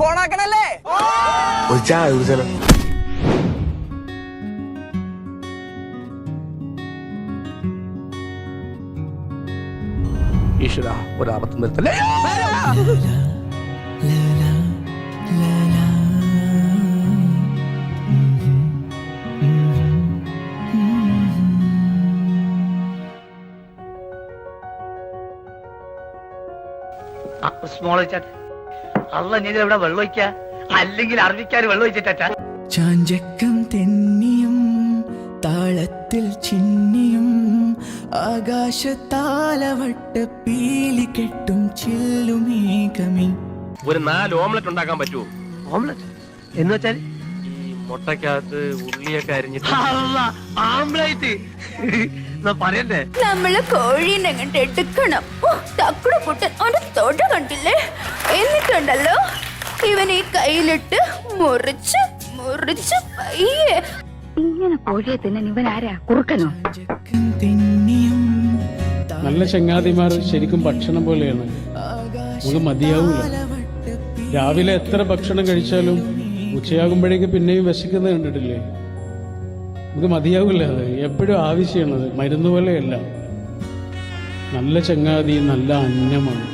ഫോണാക്കണല്ലേ? ഒരു ചായ കുടിച്ചാലോ? ഈശ്വര, ഒരാപത്തും വരുത്തല്ലേ. അല്ല നീ ഇവിടെ വെള്ളം ഒഴിക്ക, അല്ലെങ്കിൽ അറിയിക്കാൻ വെള്ളം ഒഴിച്ചിട്ടാ. ചാഞ്ചക്കം തെന്നിയും താളത്തിൽ ചിന്നിയും ആകാശത്താലവട്ട പീലി കെട്ടും ചില്ലുമേഘമേ. ഒരു 4 ഓംലെറ്റ് ഉണ്ടാക്കാൻ പറ്റുമോ? ഓംലെറ്റ് എന്ന് വെച്ചാൽ ഈ മുട്ടക്കകത്ത് ഉള്ളിയൊക്കെ അരിഞ്ഞിട്ട്. ആംബ്ലേറ്റ് പറയണ്ടേ? നമ്മള് കോഴീനെ അങ്ങോട്ട് എടുക്കണം. തക്കുട പൊട്ടൻ അവന്റെ തൊട കണ്ടില്ലേ? എന്നിട്ടുണ്ടല്ലോ ഇവൻ ഈ കയ്യിലിട്ട് മുറിച്ച് മുറിച്ച് പയ്യെ ഇങ്ങനെ കോഴിയെ തിന്നാൻ ഇവൻ ആരാ? കുറുക്കനോ? നല്ല ചങ്ങാതിമാർ ശരിക്കും ഭക്ഷണം പോലെയാണ്. നമുക്ക് മതിയാവൂല. രാവിലെ എത്ര ഭക്ഷണം കഴിച്ചാലും ഉച്ചയാകുമ്പോഴേക്ക് പിന്നെയും വിശക്കുന്നത് കണ്ടിട്ടില്ലേ? നമുക്ക് മതിയാവില്ല. അത് എപ്പോഴും ആവശ്യമാണത്, മരുന്ന് പോലെയല്ല. നല്ല ചങ്ങാതി നല്ല അന്നമാണ്.